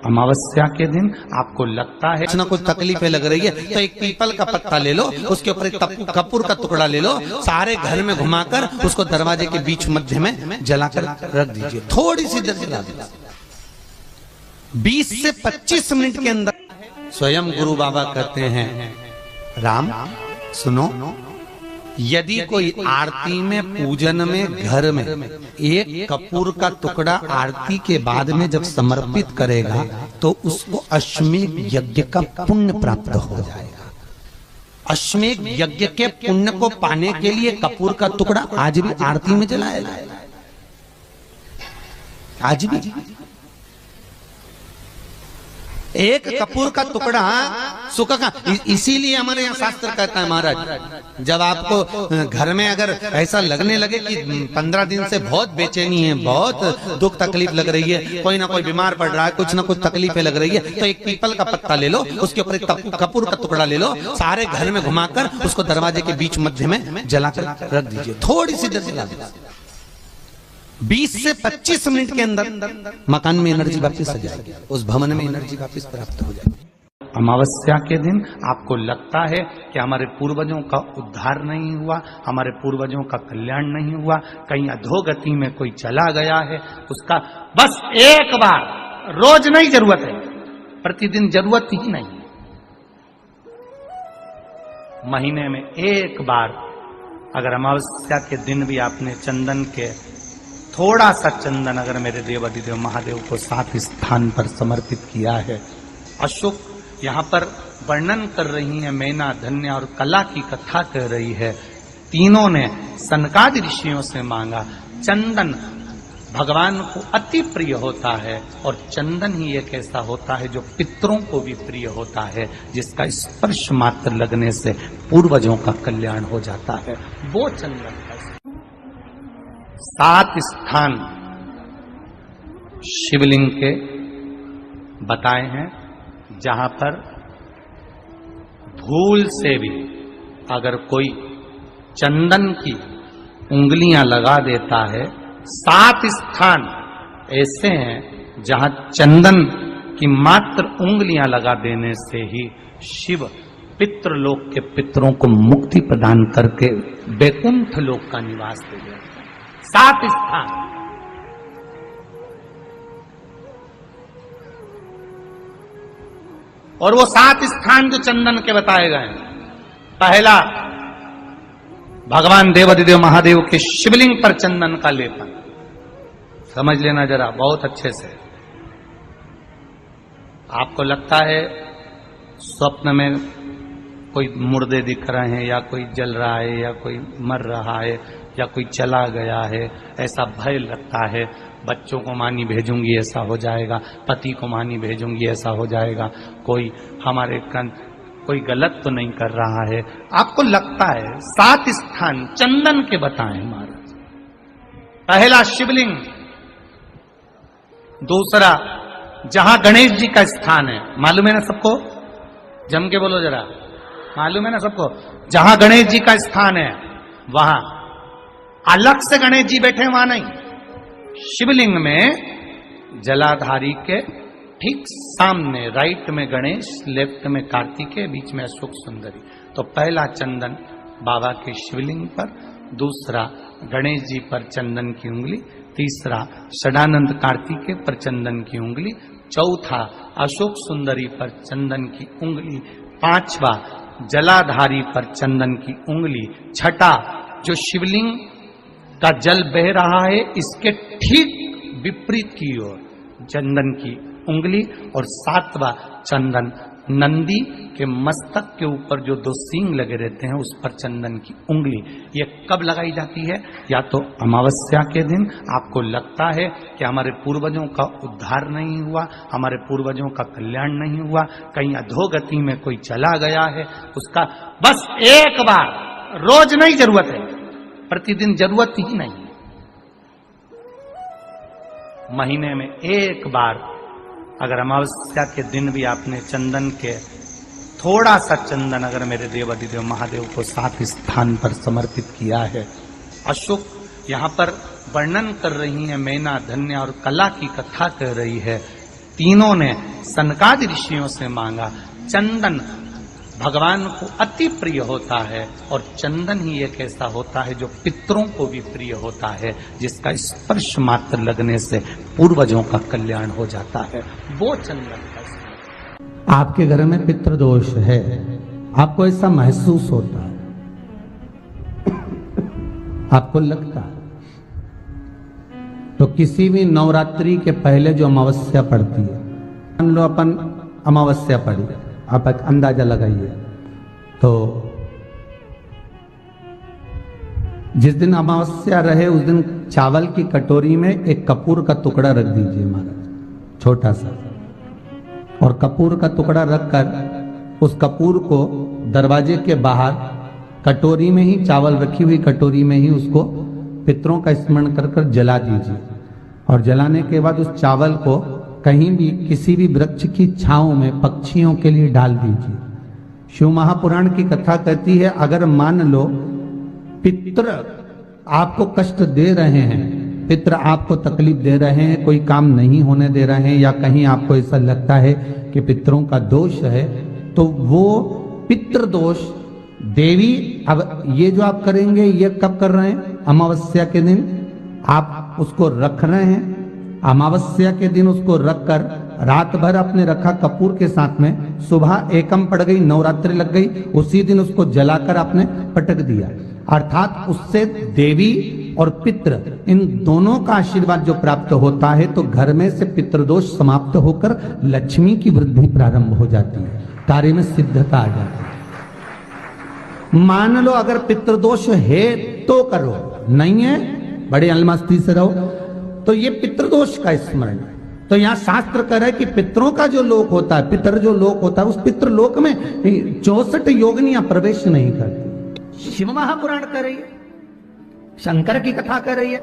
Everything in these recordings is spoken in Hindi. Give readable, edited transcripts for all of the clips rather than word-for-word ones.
अमावस्या के दिन आपको लगता है कुछ ना कुछ तकलीफें लग रही है, तो एक पीपल का पत्ता ले लो, उसके ऊपर एक कपूर का टुकड़ा ले लो, सारे घर में घुमाकर उसको दरवाजे के बीच मध्य में जलाकर रख दीजिए। थोड़ी सी देर जला दीजिए, 20 से 25 मिनट के अंदर। स्वयं गुरु बाबा कहते हैं, राम सुनो, यदि कोई आरती में पूजन में घर में एक कपूर का टुकड़ा आरती के बाद में जब समर्पित करेगा तो उसको अश्वमेध यज्ञ का पुण्य प्राप्त हो जाएगा। अश्वमेध यज्ञ के पुण्य को पाने के लिए कपूर का टुकड़ा आज भी आरती में जलाया जाएगा, आज भी। एक कपूर का टुकड़ा सुख का, इसीलिए हमारे यहाँ शास्त्र कहता है महाराज, जब आपको घर में अगर ऐसा लगने लगे कि 15 दिन से बहुत बेचैनी है, बहुत दुख तकलीफ लग रही है, कोई ना कोई बीमार पड़ रहा है, कुछ ना कुछ तकलीफें लग रही है, तो एक पीपल का पत्ता ले लो, उसके ऊपर एक कपूर का टुकड़ा ले लो, सारे घर में घुमाकर उसको दरवाजे के बीच मध्य में जलाकर रख दीजिए। थोड़ी सी देर जला दीजिए, 20 से 25 मिनट के अंदर मकान में एनर्जी वापस आ जाएगी, उस भवन में एनर्जी वापस प्राप्त हो जाएगी। अमावस्या के दिन आपको लगता है कि हमारे पूर्वजों का उद्धार नहीं हुआ, हमारे पूर्वजों का कल्याण नहीं हुआ, कहीं अधोगति में कोई चला गया है, उसका बस एक बार, रोज नहीं जरूरत है, प्रतिदिन जरूरत ही नहीं, महीने में एक बार अगर अमावस्या के दिन भी आपने चंदन के थोड़ा सा चंदन अगर मेरे देवाधिदेव महादेव को 7 स्थान पर समर्पित किया है। अशोक यहाँ पर वर्णन कर रही है, मैना, धन्य और कला की कथा कर रही है। तीनों ने सनकादि ऋषियों से मांगा। चंदन भगवान को अति प्रिय होता है और चंदन ही एक ऐसा होता है जो पितरों को भी प्रिय होता है, जिसका स्पर्श मात्र लगने से पूर्वजों का कल्याण हो जाता है, वो चंदन है। 7 स्थान शिवलिंग के बताए हैं, जहां पर भूल से भी अगर कोई चंदन की उंगलियां लगा देता है, 7 स्थान ऐसे हैं जहां चंदन की मात्र उंगलियां लगा देने से ही शिव पितृलोक के पितरों को मुक्ति प्रदान करके वैकुंठ लोक का निवास दे देते हैं। 7 स्थान, और वो 7 स्थान जो चंदन के बताए गए हैं, पहला भगवान देवाधिदेव महादेव के शिवलिंग पर चंदन का लेपन। समझ लेना जरा बहुत अच्छे से। आपको लगता है स्वप्न में कोई मुर्दे दिख रहे हैं, या कोई जल रहा है, या कोई मर रहा है, या कोई चला गया है, ऐसा भय लगता है। बच्चों को मानी भेजूंगी ऐसा हो जाएगा, पति को मानी भेजूंगी ऐसा हो जाएगा, कोई हमारे कोई गलत तो नहीं कर रहा है, आपको लगता है। 7 स्थान चंदन के बताए महाराज। पहला शिवलिंग, दूसरा जहां गणेश जी का स्थान है, मालूम है ना सबको, जम के बोलो जरा, मालूम है ना सबको, जहां गणेश जी का स्थान है वहां अलग से गणेश जी बैठे, वहां नहीं, शिवलिंग में जलाधारी के ठीक सामने, राइट में गणेश, लेफ्ट में कार्तिकेय, बीच में अशोक सुंदरी। तो पहला चंदन बाबा के शिवलिंग पर, दूसरा गणेश जी पर चंदन की उंगली, तीसरा षडानंद कार्तिकेय पर चंदन की उंगली, चौथा अशोक सुंदरी पर चंदन की उंगली, पांचवा जलाधारी पर चंदन की उंगली, छठा जो शिवलिंग का जल बह रहा है इसके ठीक विपरीत की ओर चंदन की उंगली, और 7वां चंदन नंदी के मस्तक के ऊपर जो 2 सींग लगे रहते हैं उस पर चंदन की उंगली। ये कब लगाई जाती है? या तो अमावस्या के दिन आपको लगता है कि हमारे पूर्वजों का उद्धार नहीं हुआ, हमारे पूर्वजों का कल्याण नहीं हुआ, कहीं अधोगति में कोई चला गया है, उसका बस एक बार, रोज नहीं जरूरत है, प्रतिदिन जरूरत ही नहीं, महीने में एक बार अगर अमावस्या के दिन भी आपने चंदन के थोड़ा सा चंदन अगर मेरे देवाधिदेव महादेव को 7 स्थान पर समर्पित किया है। अशोक यहाँ पर वर्णन कर रही है, मैना, धन्य और कला की कथा कर रही है। तीनों ने सनकादि ऋषियों से मांगा। चंदन भगवान को अति प्रिय होता है और चंदन ही एक ऐसा होता है जो पितरों को भी प्रिय होता है, जिसका स्पर्श मात्र लगने से पूर्वजों का कल्याण हो जाता है, वो चंदन का। आपके घर में पितृदोष है, आपको ऐसा महसूस होता है, आपको लगता है, तो किसी भी नवरात्रि के पहले जो अमावस्या पड़ती है, मान लो अपन अमावस्या पड़ी, आप एक अंदाजा लगाइए, तो जिस दिन अमावस्या रहे उस दिन चावल की कटोरी में एक कपूर का टुकड़ा रख दीजिए महाराज, छोटा सा, और कपूर का टुकड़ा रखकर उस कपूर को दरवाजे के बाहर कटोरी में ही, चावल रखी हुई कटोरी में ही उसको पितरों का स्मरण कर कर जला दीजिए। और जलाने के बाद उस चावल को कहीं भी किसी भी वृक्ष की छांव में पक्षियों के लिए डाल दीजिए। शिव महापुराण की कथा कहती है, अगर मान लो पितृ आपको कष्ट दे रहे हैं, पितृ आपको तकलीफ दे रहे हैं, कोई काम नहीं होने दे रहे हैं, या कहीं आपको ऐसा लगता है कि पितरों का दोष है, तो वो पितृदोष देवी, अब ये जो आप करेंगे ये कब कर रहे हैं? अमावस्या के दिन आप उसको रख रहे हैं। अमावस्या के दिन उसको रखकर रात भर आपने रखा कपूर के साथ में, सुबह एकम पड़ गई, नवरात्रि लग गई, उसी दिन उसको जलाकर आपने पटक दिया। अर्थात उससे देवी और पितृ इन दोनों का आशीर्वाद जो प्राप्त होता है, तो घर में से पितृदोष समाप्त होकर लक्ष्मी की वृद्धि प्रारंभ हो जाती है, कार्य में सिद्धता आ जाती है। मान लो अगर पितृदोष है तो करो, नहीं है बड़े अलमस्ती से रहो, तो ये पितृदोष का स्मरण। तो यहाँ शास्त्र कह रहा है कि पितरों का जो लोक होता है, पितर जो लोक होता है, उस पितृलोक में 64 योगिनियां प्रवेश नहीं करती। शिव महापुराण कर रही है, शंकर की कथा कर रही है।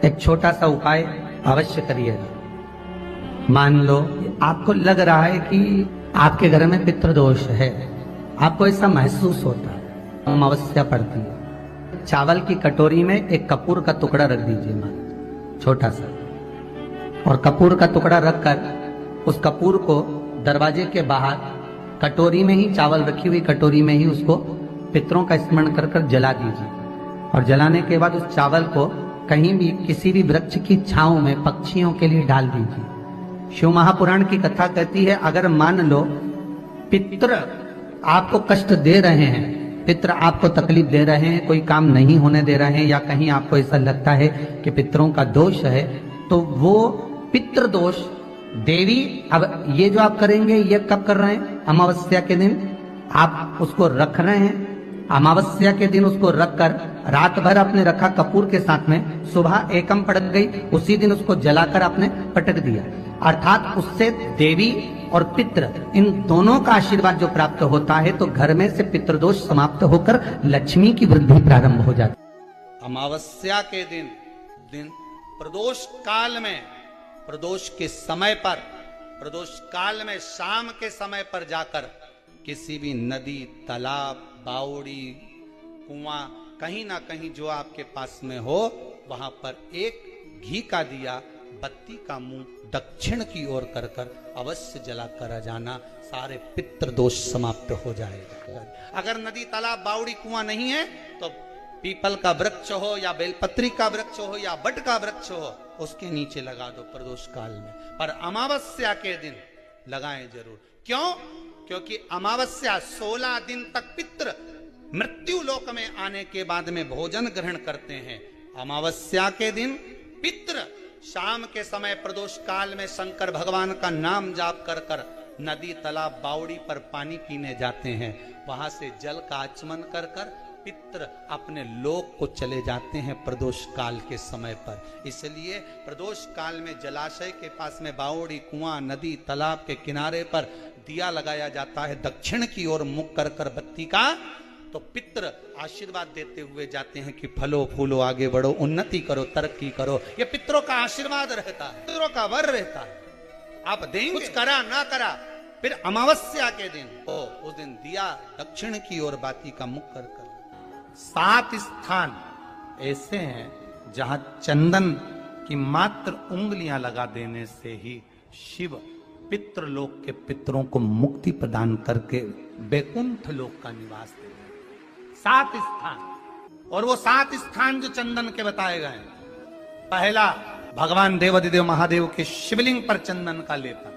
एक छोटा सा उपाय अवश्य करिएगा। मान लो आपको लग रहा है कि आपके घर में पितृदोष है, आपको ऐसा महसूस होता है, अमावस्या पड़ती है, चावल की कटोरी में एक कपूर का टुकड़ा रख दीजिए मां, छोटा सा, और कपूर का टुकड़ा रखकर उस कपूर को दरवाजे के बाहर कटोरी में ही, चावल रखी हुई कटोरी में ही उसको पितरों का स्मरण कर कर जला दीजिए। और जलाने के बाद उस चावल को कहीं भी किसी भी वृक्ष की छांव में पक्षियों के लिए डाल दीजिए। शिव महापुराण की कथा कहती है, अगर मान लो पितृ आपको कष्ट दे रहे हैं, पितृ आपको तकलीफ दे रहे हैं, कोई काम नहीं होने दे रहे हैं, या कहीं आपको ऐसा लगता है कि पितरों का दोष है, तो वो पितृदोष देवी, अब ये जो आप करेंगे ये कब कर रहे हैं? अमावस्या के दिन आप उसको रख रहे हैं। अमावस्या के दिन उसको रखकर रात भर आपने रखा कपूर के साथ में, सुबह एकम पड़ गई, उसी दिन उसको जलाकर आपने पटक दिया। अर्थात उससे देवी और पितृ इन दोनों का आशीर्वाद जो प्राप्त होता है, तो घर में से पितृदोष समाप्त होकर लक्ष्मी की वृद्धि प्रारंभ हो जाती है। अमावस्या के दिन प्रदोष काल में, प्रदोष के समय पर, प्रदोष काल में शाम के समय पर जाकर किसी भी नदी, तालाब, बावड़ी, कुआं, कहीं ना कहीं जो आपके पास में हो, वहां पर एक घी का दिया, बत्ती का मुंह दक्षिण की ओर कर कर अवश्य जला कर जाना, सारे पितृ दोष समाप्त हो जाएगा। अगर नदी, तालाब, बावड़ी, कुआं नहीं है तो पीपल का वृक्ष हो या बेलपत्री का वृक्ष हो या बट का वृक्ष हो, उसके नीचे लगा दो प्रदोष काल में। पर अमावस्या के दिन लगाएं जरूर। क्यों? क्योंकि अमावस्या 16 दिन तक पितृ मृत्यु लोक में आने के बाद में भोजन ग्रहण करते हैं। अमावस्या के दिन पितृ शाम के समय प्रदोष काल में शंकर भगवान का नाम जाप कर कर नदी, तालाब, बावड़ी पर पानी पीने जाते हैं। वहां से जल का आचमन कर कर पितृ अपने लोक को चले जाते हैं प्रदोष काल के समय पर। इसलिए प्रदोष काल में जलाशय के पास में बावड़ी, कुआं, नदी, तालाब के किनारे पर दिया लगाया जाता है दक्षिण की ओर मुख कर कर बत्ती का, तो पितृ आशीर्वाद देते हुए जाते हैं कि फलो फूलो, आगे बढ़ो, उन्नति करो, तरक्की करो। ये पितरों का आशीर्वाद रहता है, पितरों का वर रहता है। आप देंगे, कुछ करा ना करा, फिर अमावस्या के दिन उस दिन दिया दक्षिण की ओर बाती का मुख कर कर। 7 स्थान ऐसे हैं जहां चंदन की मात्र उंगलियां लगा देने से ही शिव पितृलोक के पितरों को मुक्ति प्रदान करके वैकुंठ लोक का निवास दे रहे 7 स्थान, और वो 7 स्थान जो चंदन के बताए गए। पहला, भगवान देवाधिदेव महादेव के शिवलिंग पर चंदन का लेपन।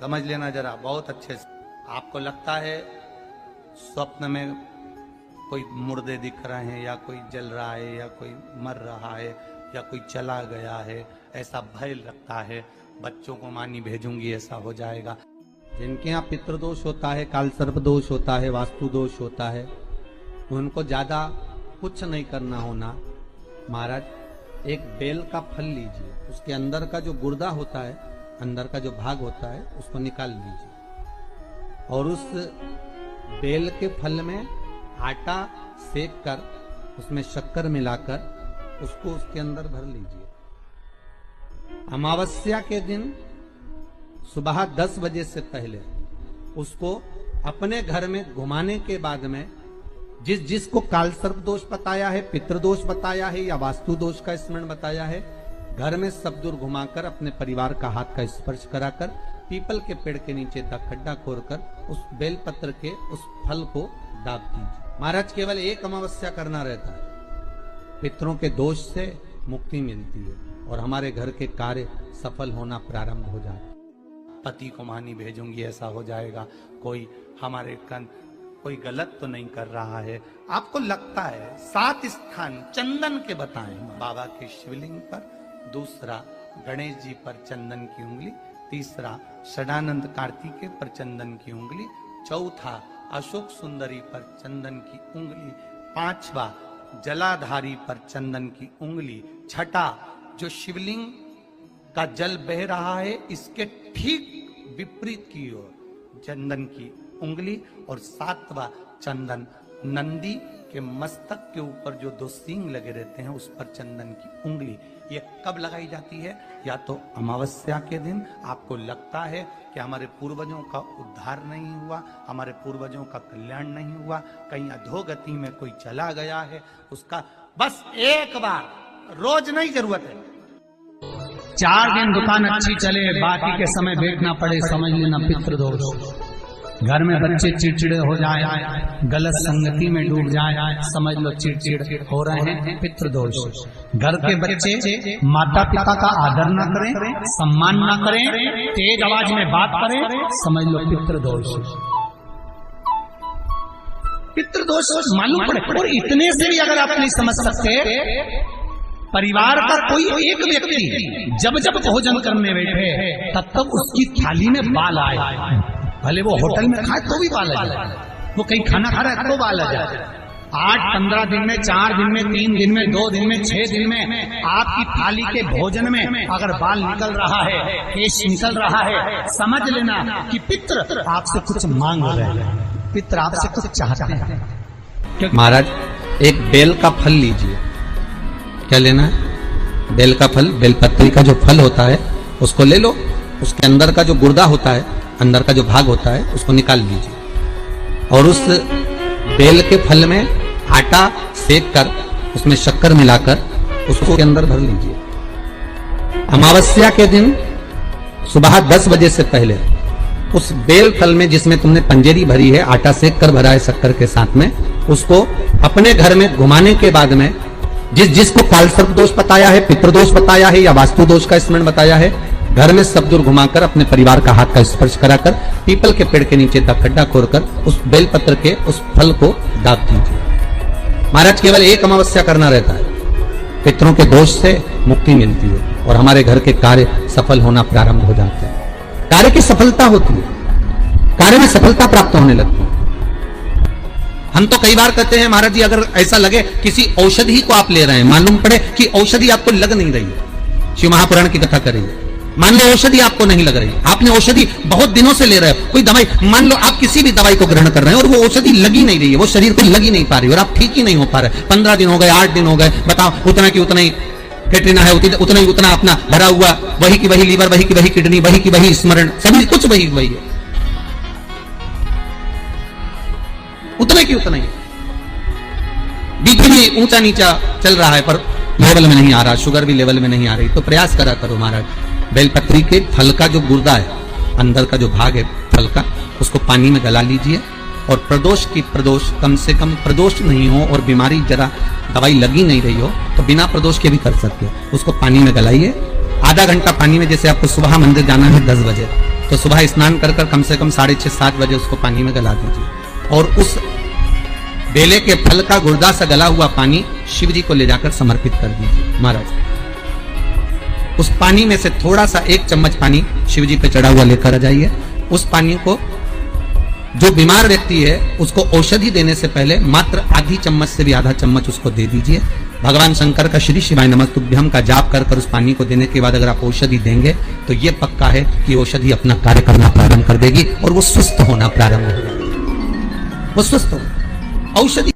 समझ लेना जरा बहुत अच्छे से। आपको लगता है स्वप्न में कोई मुर्दे दिख रहे हैं, या कोई जल रहा है, या कोई मर रहा है, या कोई चला गया है, ऐसा भय लगता है। बच्चों को मानी भेजूंगी ऐसा हो जाएगा। जिनके यहाँ पितृदोष होता है, काल सर्प दोष होता है, वास्तु दोष होता है, उनको ज्यादा कुछ नहीं करना होना। महाराज एक बेल का फल लीजिए, उसके अंदर का जो गुर्दा होता है, अंदर का जो भाग होता है, उसको निकाल लीजिए और उस बेल के फल में आटा सेक कर उसमें शक्कर मिलाकर उसको उसके अंदर भर लीजिए। अमावस्या के दिन सुबह 10 बजे से पहले उसको अपने घर में घुमाने के बाद में जिसको काल सर्प दोष बताया है, पितृदोष बताया है, या वास्तु दोष का स्मरण बताया है, घर में सब दूर घुमाकर अपने परिवार का हाथ का स्पर्श कराकर पीपल के पेड़ के नीचे तक खड्डा खोदकर उस बेलपत्र के उस फल को दाब दीजिए। महाराज केवल एक अमावस्या करना रहता है, पितरों के दोष से मुक्ति मिलती है और हमारे घर के कार्य सफल होना प्रारंभ हो जाता है। पति को मानी भेजूंगी ऐसा हो जाएगा। कोई हमारे कोई गलत तो नहीं कर रहा है। आपको लगता है 7 स्थान चंदन के बताएं। बाबा के शिवलिंग पर, दूसरा गणेश जी पर चंदन की उंगली, तीसरा षडानंद कार्तिकेय पर चंदन की उंगली, चौथा अशोक सुंदरी पर चंदन की उंगली, 5वां जलाधारी पर चंदन की उंगली, छठा जो शिवलिंग का जल बह रहा है इसके ठीक विपरीत की ओर चंदन की उंगली, और 7वां चंदन नंदी के मस्तक के ऊपर जो 2 सींग लगे रहते हैं उस पर चंदन की उंगली। ये कब लगाई जाती है? या तो अमावस्या के दिन। आपको लगता है कि हमारे पूर्वजों का उद्धार नहीं हुआ, हमारे पूर्वजों का कल्याण नहीं हुआ, कहीं अधोगति में कोई चला गया है, उसका बस एक बार, रोज नहीं जरूरत है, 4 दिन दुकान अच्छी चले, बाकी के समय बैठना पड़े, समझ लेना पितृदोष। घर में बच्चे चिड़चिड़े हो जाए, गलत संगति में डूब जाए, समझ लो चिड़चिड़ हो रहे हैं, पितृदोष। घर के बच्चे माता पिता का आदर न करें, सम्मान न करें, तेज आवाज में बात करें, समझ लो पितृदोष। पितृदोष मालूम पड़े। और इतने से भी अगर आप नहीं समझ सकते, परिवार का कोई एक व्यक्ति जब जब भोजन करने बैठे तब तक उसकी थाली में बाल आए, भले वो होटल में खाए तो भी बाल आ जाए, वो कहीं खाना खा रहा है तो बाल आ जाए। 8-15 दिन में, 4 दिन में, 3 दिन में, 2 दिन में, 6 दिन में आपकी थाली के भोजन में अगर बाल निकल रहा है, केश निकल रहा है, समझ लेना कि पितृ आपसे कुछ मांग रहे हैं, पितृ आपसे कुछ चाहते हैं। महाराज एक बेल का फल लीजिए। क्या लेना है? बेल का फल, बेलपत्री का जो फल होता है उसको ले लो, उसके अंदर का जो गुर्दा होता है, अंदर का जो भाग होता है, उसको निकाल लीजिए और उस बेल के फल में आटा सेक कर उसमें शक्कर मिलाकर उसको के अंदर भर लीजिए। अमावस्या के दिन सुबह 10 बजे से पहले उस बेल फल में जिसमें तुमने पंजेरी भरी है, आटा सेक कर भरा है शक्कर के साथ में, उसको अपने घर में घुमाने के बाद में जिसको काल सर्प दोष बताया है, पितृदोष बताया है, या वास्तु दोष का स्मरण बताया है, घर में सब दूर घुमाकर अपने परिवार का हाथ का स्पर्श कराकर पीपल के पेड़ के नीचे तक खड्डा खोदकर उस बेलपत्र के उस फल को दाब दीजिए। महाराज केवल एक अमावस्या करना रहता है, पितरों के दोष से मुक्ति मिलती है और हमारे घर के कार्य सफल होना प्रारंभ हो जाते हैं। कार्य की सफलता होती है, कार्य में सफलता प्राप्त होने लगती है। हम तो कई बार कहते हैं महाराज जी, अगर ऐसा लगे किसी औषधि को आप ले रहे हैं, मालूम पड़े कि औषधि आपको लग नहीं रही है, शिव महापुराण की कथा करेंगे, मान लो औषधि आपको नहीं लग रही, आपने औषधि बहुत दिनों से ले रहे हो, कोई दवाई, मान लो आप किसी भी दवाई को ग्रहण कर रहे हैं और वो औषधि लगी नहीं रही है, वो शरीर को लगी नहीं पा रही और आप ठीक ही नहीं हो पा रहे, 15 दिन हो गए, 8 दिन हो गए, बताओ उतना की उतना ही कैटरीना है, उतना ही उतना अपना भरा हुआ, वही की वही लीवर, वही की वही किडनी, वही की वही स्मरण, सभी कुछ वही वही है, उतने की उतना ही। बीपी भी ऊंचा नीचा चल रहा है पर लेवल में नहीं आ रहा, शुगर भी लेवल में नहीं आ रही, तो प्रयास करा करो महाराज, बेलपत्री के फल का जो गुर्दा है अंदर का जो भाग है फल का, उसको पानी में गला लीजिए। और प्रदोष कम से कम प्रदोष नहीं हो और बीमारी जरा दवाई लगी नहीं रही हो तो बिना प्रदोष के भी कर सकते हो। उसको पानी में गलाइए आधा घंटा पानी में। जैसे आपको सुबह मंदिर जाना है 10 बजे, तो सुबह स्नान कर कम से कम 6:30-7 बजे उसको पानी में गला दीजिए। और उस बेले के फल का गुर्दा से गला हुआ पानी शिव जी को ले जाकर समर्पित कर दीजिए। महाराज उस पानी में से थोड़ा सा 1 चम्मच पानी शिव जी पे चढ़ा हुआ लेकर आ जाइए। उस पानी को जो बीमार व्यक्ति है उसको औषधि देने से पहले मात्र आधी चम्मच से भी आधा चम्मच उसको दे दीजिए। भगवान शंकर का श्री शिवाय नमस्तुभ्यम का जाप कर उस पानी को देने के बाद अगर आप औषधि देंगे तो ये पक्का है कि औषधि अपना कार्य करना प्रारंभ कर देगी और वो स्वस्थ होना प्रारंभ हो जाएगी। वो स्वस्थ हो औषधि